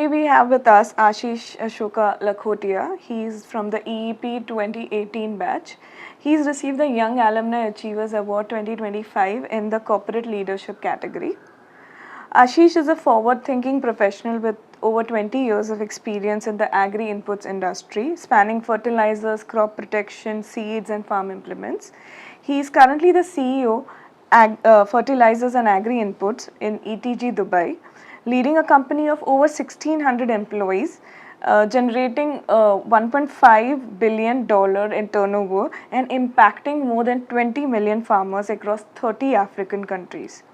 Today we have with us Ashish Lakhotia. He's from the EEP 2018 batch. He's received the Young Alumni Achievers Award 2025 in the Corporate Leadership category. Ashish is a forward-thinking professional with over 20 years of experience in the agri inputs industry, spanning fertilizers, crop protection, seeds, and farm implements. He is currently the CEO, Fertilizers and Agri Inputs in ETG Dubai, leading a company of over 1,600 employees, generating $1.5 billion in turnover and impacting more than 20 million farmers across 30 African countries.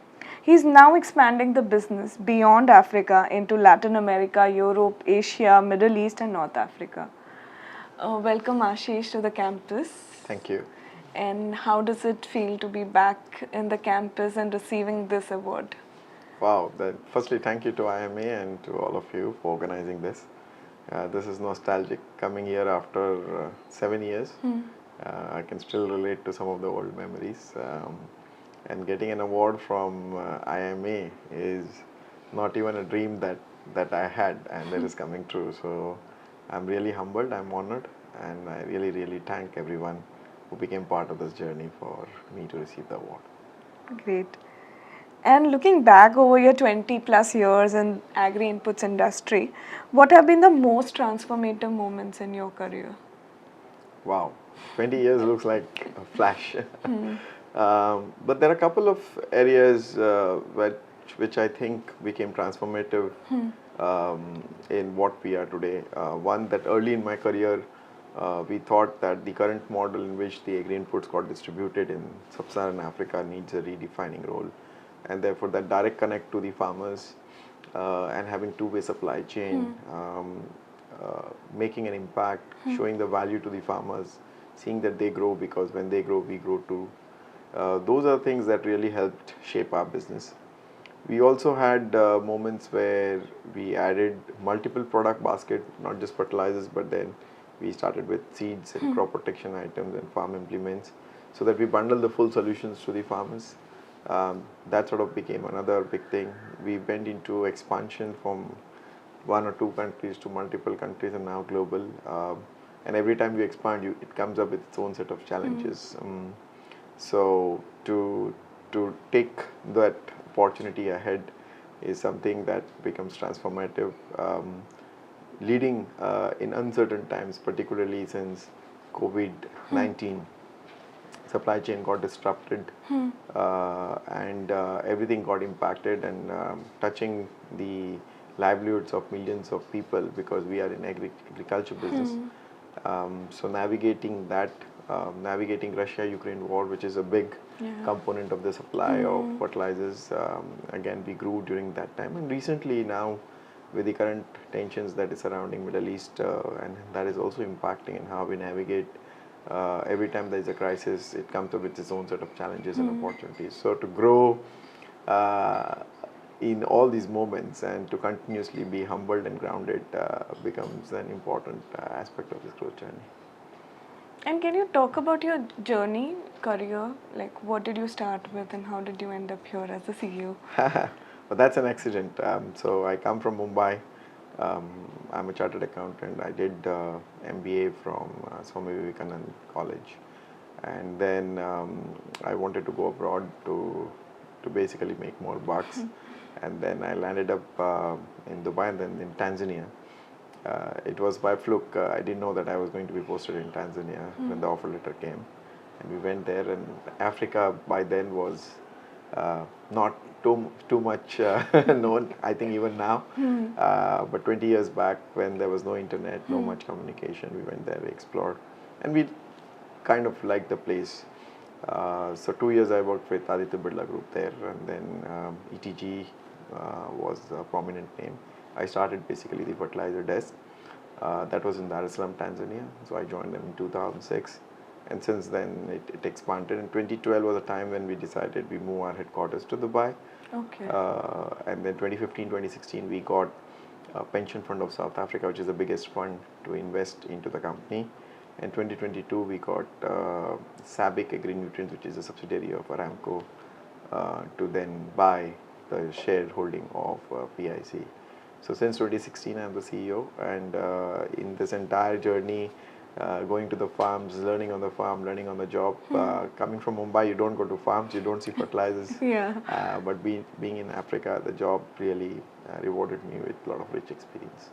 He is now expanding the business beyond Africa into Latin America, Europe, Asia, Middle East, and North Africa. Welcome, Ashish, to the campus. Thank you. And how does it feel to be back in the campus and receiving this award? Wow. Firstly, thank you to IIMA and to all of you for organizing this. This is nostalgic coming here after 7 years. I can still relate to some of the old memories. And getting an award from IIMA is not even a dream that I had, and that is coming true. So I'm really humbled, I'm honored, and I really thank everyone who became part of this journey for me to receive the award. Great. And looking back over your 20 plus years in agri inputs industry, what have been the most transformative moments in your career? Wow, 20 years looks like a flash. But there are a couple of areas which I think became transformative in what we are today. One, that early in my career, we thought that the current model in which the agri inputs got distributed in sub-Saharan Africa needs a redefining role, and therefore that direct connect to the farmers and having two-way supply chain, making an impact, showing the value to the farmers, seeing that they grow, because when they grow, we grow too. Those are things that really helped shape our business. We also had moments where we added multiple product basket, not just fertilizers, but then we started with seeds and crop protection items and farm implements, so that we bundle the full solutions to the farmers. That sort of became another big thing. We went into expansion from 1 or 2 countries to multiple countries and now global. And every time you expand, it comes up with its own set of challenges. So to take that opportunity ahead is something that becomes transformative. Leading in uncertain times, particularly since COVID-19, supply chain got disrupted and everything got impacted, and touching the livelihoods of millions of people, because we are in agriculture business. So navigating that, navigating Russia-Ukraine war, which is a big component of the supply of fertilizers. Again, we grew during that time, and recently now with the current tensions that is surrounding Middle East, and that is also impacting in how we navigate. Every time there is a crisis, it comes up with its own set of challenges and opportunities. So to grow in all these moments and to continuously be humbled and grounded becomes an important aspect of this growth journey. And can you talk about your journey, career? Like, what did you start with and how did you end up here as a CEO? Well, that's an accident. So I come from Mumbai. I'm a chartered accountant. I did MBA from Swami Vivekananda College. And then I wanted to go abroad to basically make more bucks. And then I landed up in Dubai and then in Tanzania. It was by fluke. I didn't know that I was going to be posted in Tanzania when the offer letter came. And we went there, and Africa by then was not too much known, I think even now. But 20 years back, when there was no internet, no much communication, we went there, we explored. And we kind of liked the place. So 2 years I worked with Aditya Birla Group there, and then ETG was a prominent name. I started basically the fertilizer desk. That was in Dar es Salaam, Tanzania. So I joined them in 2006. And since then, it expanded. In 2012 was a time when we decided we move our headquarters to Dubai. Okay. And then 2015, 2016, we got a pension fund of South Africa, which is the biggest fund to invest into the company. In 2022, we got SABIC Agri-Nutrients, which is a subsidiary of Aramco, to then buy the shareholding of PIC. So since 2016, I'm the CEO, and in this entire journey, going to the farms, learning on the farm, learning on the job. Coming from Mumbai, you don't go to farms, you don't see fertilizers. Yeah. But being in Africa, the job really rewarded me with a lot of rich experience.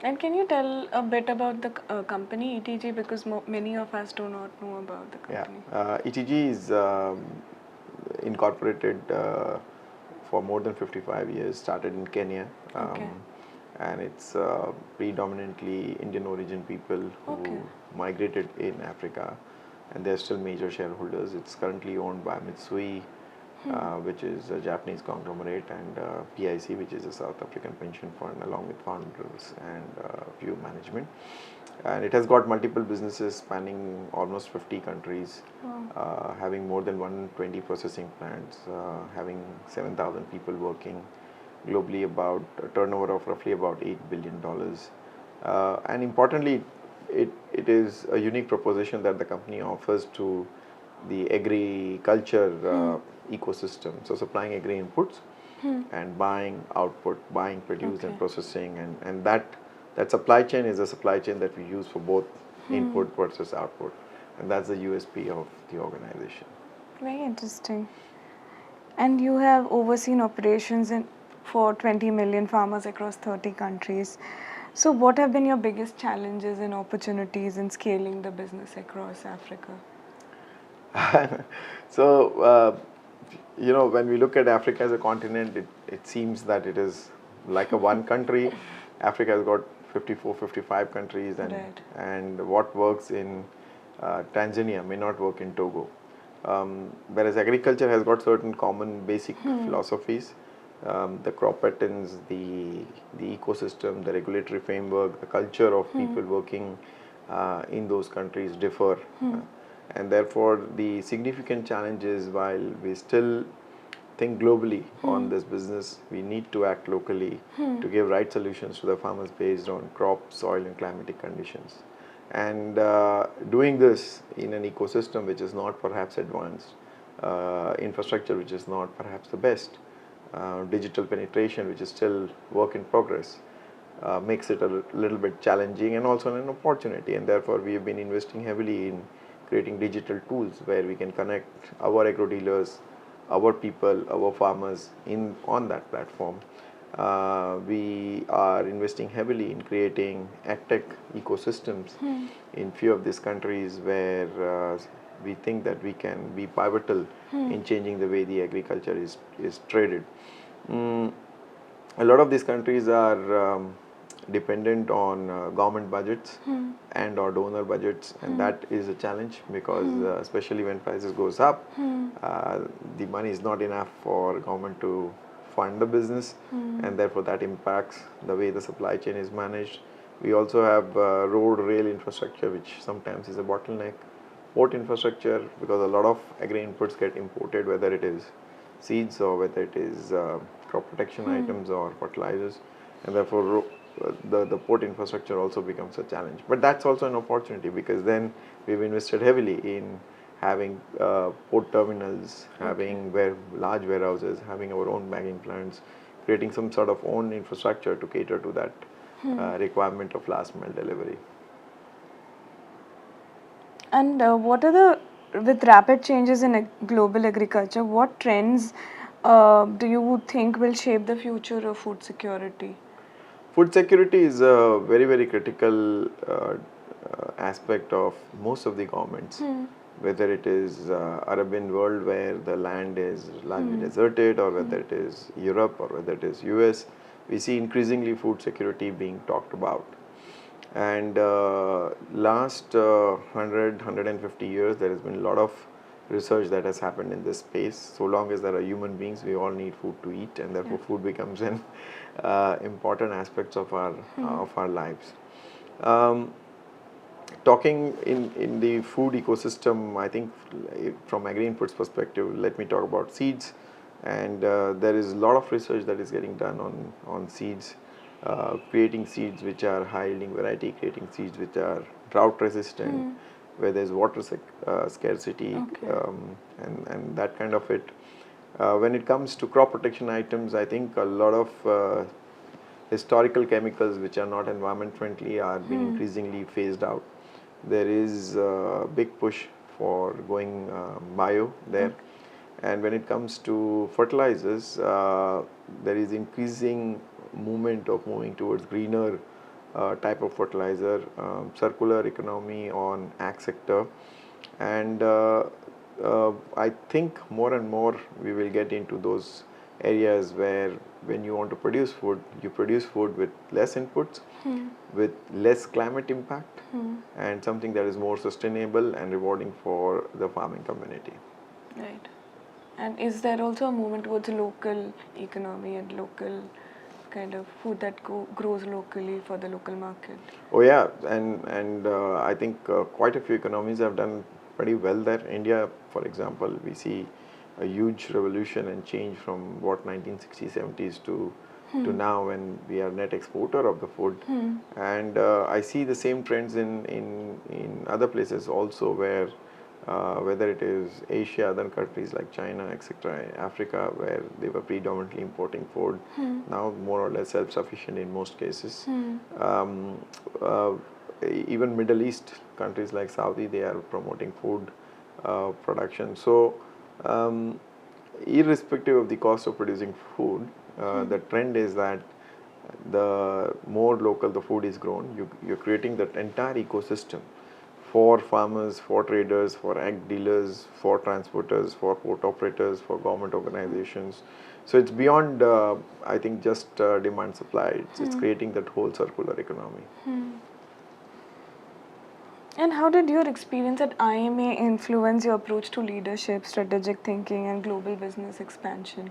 And can you tell a bit about the company ETG, because many of us do not know about the company? Yeah, ETG is incorporated for more than 55 years, started in Kenya. Okay. And it's predominantly Indian origin people who Okay. migrated in Africa, and they're still major shareholders. It's currently owned by Mitsui, which is a Japanese conglomerate, and PIC, which is a South African pension fund, along with founders and few management. And it has got multiple businesses spanning almost 50 countries, having more than 120 processing plants, having 7,000 people working globally, about a turnover of roughly about $8 billion. And importantly, it is a unique proposition that the company offers to the agriculture ecosystem. So supplying agri inputs and buying output, buying produce and processing, and that supply chain is a supply chain that we use for both input versus output, and that's the USP of the organization. Very interesting. And you have overseen operations for 20 million farmers across 30 countries. So what have been your biggest challenges and opportunities in scaling the business across Africa? So, when we look at Africa as a continent, it seems that it is like a one country. Africa has got 54, 55 countries, and what works in Tanzania may not work in Togo. Whereas agriculture has got certain common basic philosophies. The crop patterns, the ecosystem, the regulatory framework, the culture of people working in those countries differ. And therefore, the significant challenge is, while we still think globally on this business, we need to act locally to give right solutions to the farmers based on crop, soil and climatic conditions. And doing this in an ecosystem which is not perhaps advanced, infrastructure which is not perhaps the best, digital penetration which is still work in progress, makes it a little bit challenging and also an opportunity. And therefore, we have been investing heavily in creating digital tools where we can connect our agro dealers, our people, our farmers on that platform. We are investing heavily in creating agtech ecosystems in few of these countries where we think that we can be pivotal in changing the way the agriculture is traded. A lot of these countries are dependent on government budgets and or donor budgets, and that is a challenge because especially when prices goes up, the money is not enough for government to fund the business, and therefore that impacts the way the supply chain is managed. We also have road rail infrastructure, which sometimes is a bottleneck, port infrastructure, because a lot of agri inputs get imported, whether it is seeds or whether it is crop protection items or fertilizers, and therefore the port infrastructure also becomes a challenge. But that's also an opportunity, because then we've invested heavily in having port terminals, having large warehouses, having our own bagging plants, creating some sort of own infrastructure to cater to that requirement of last mile delivery. And with rapid changes in global agriculture, what trends do you think will shape the future of food security? Food security is a very, very critical aspect of most of the governments, whether it is Arabian world where the land is largely deserted, or whether it is Europe, or whether it is US. We see increasingly food security being talked about. And last 150 years, there has been a lot of research that has happened in this space. So long as there are human beings, we all need food to eat, and therefore food becomes an important aspect of our lives. Talking in the food ecosystem, I think from agri inputs perspective, let me talk about seeds. And there is a lot of research that is getting done on seeds, creating seeds which are high yielding variety, creating seeds which are drought resistant, where there's water scarcity, and that kind of it. When it comes to crop protection items, I think a lot of historical chemicals which are not environment friendly are being increasingly phased out. There is a big push for going bio there. And when it comes to fertilizers, there is increasing movement of moving towards greener type of fertilizer, circular economy on ag sector. And I think more and more we will get into those areas where when you want to produce food, you produce food with less inputs, with less climate impact, and something that is more sustainable and rewarding for the farming community. Right. And is there also a movement towards local economy and local kind of food that grows locally for the local market? Oh yeah, and I think quite a few economies have done pretty well there. India, for example, we see a huge revolution and change from what 1960s, 70s to now, when we are net exporter of the food. And I see the same trends in other places also, where whether it is Asia, other countries like China, etc., Africa, where they were predominantly importing food, now more or less self-sufficient in most cases. Even Middle East countries like Saudi, they are promoting food production. So irrespective of the cost of producing food, the trend is that the more local the food is grown, you're creating that entire ecosystem for farmers, for traders, for ag dealers, for transporters, for port operators, for government organizations. So it's beyond, I think, just demand supply. It's creating that whole circular economy. And how did your experience at IIMA influence your approach to leadership, strategic thinking, and global business expansion?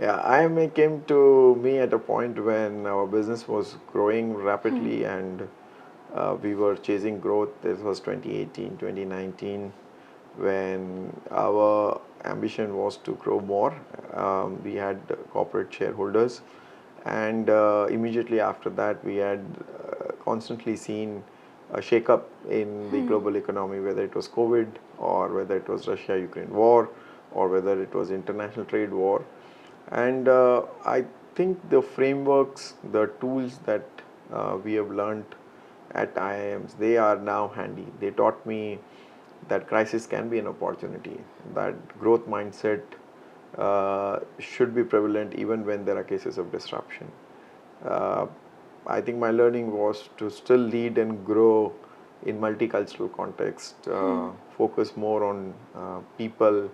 Yeah, IIMA came to me at a point when our business was growing rapidly and we were chasing growth. This was 2018, 2019, when our ambition was to grow more. We had corporate shareholders, and immediately after that, we had constantly seen a shake-up in the global economy, whether it was COVID or whether it was Russia-Ukraine war or whether it was international trade war. And I think the frameworks, the tools that we have learned at IIMs, they are now handy. They taught me that crisis can be an opportunity, that growth mindset should be prevalent even when there are cases of disruption. I think my learning was to still lead and grow in multicultural context, focus more on people,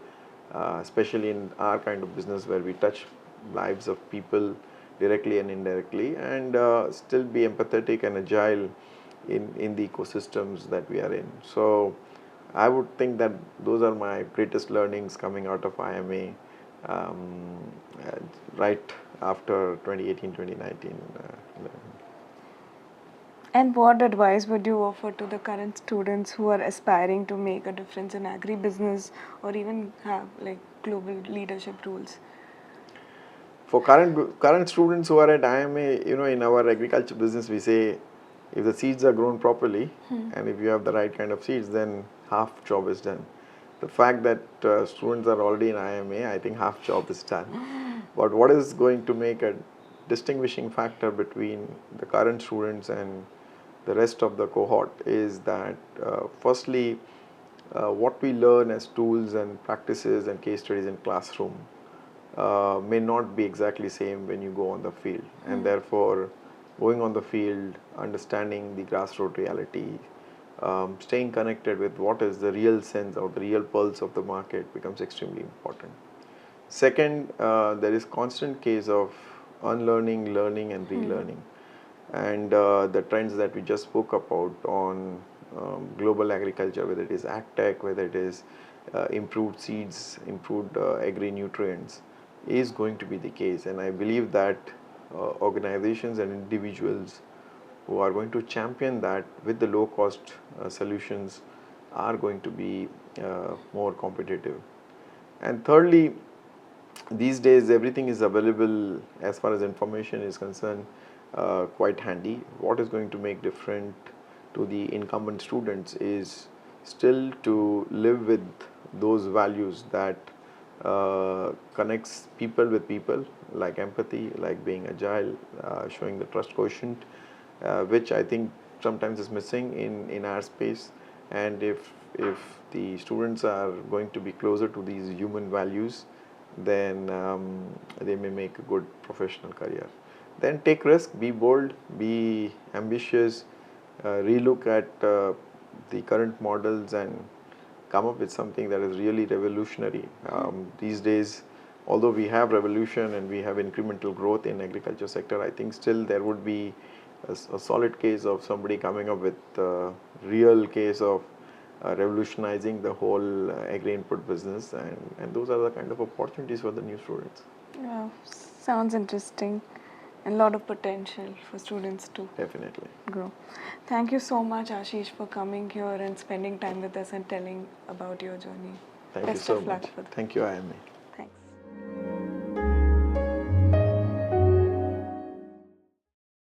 especially in our kind of business where we touch lives of people directly and indirectly, and still be empathetic and agile in the ecosystems that we are in. So I would think that those are my greatest learnings coming out of IIMA right after 2018, 2019. And what advice would you offer to the current students who are aspiring to make a difference in agribusiness or even have like global leadership roles? For current students who are at IIMA, in our agriculture business, we say if the seeds are grown properly and if you have the right kind of seeds, then half job is done. The fact that students are already in IIMA, I think half job is done. But what is going to make a distinguishing factor between the current students and the rest of the cohort is that firstly, what we learn as tools and practices and case studies in classroom may not be exactly same when you go on the field, and therefore going on the field, understanding the grassroots reality, staying connected with what is the real sense or the real pulse of the market becomes extremely important. Second, there is constant case of unlearning, learning and relearning. And the trends that we just spoke about on global agriculture, whether it is ag tech, whether it is improved seeds, improved agri-nutrients, is going to be the case. And I believe that organizations and individuals who are going to champion that with the low-cost solutions are going to be more competitive. And thirdly, these days everything is available as far as information is concerned, quite handy. What is going to make different to the incumbent students is still to live with those values that connects people with people, like empathy, like being agile, showing the trust quotient, which I think sometimes is missing in our space. And if the students are going to be closer to these human values, then they may make a good professional career. Then take risk, be bold, be ambitious, relook at the current models and come up with something that is really revolutionary. These days, although we have revolution and we have incremental growth in agriculture sector, I think still there would be a solid case of somebody coming up with a real case of revolutionizing the whole agri input business, and those are the kind of opportunities for the new students. Yeah, sounds interesting and a lot of potential for students to Definitely. grow. Thank you so much, Ashish, for coming here and spending time with us and telling about your journey. Thank you Best so of luck much. for that. Thank you, IIMA.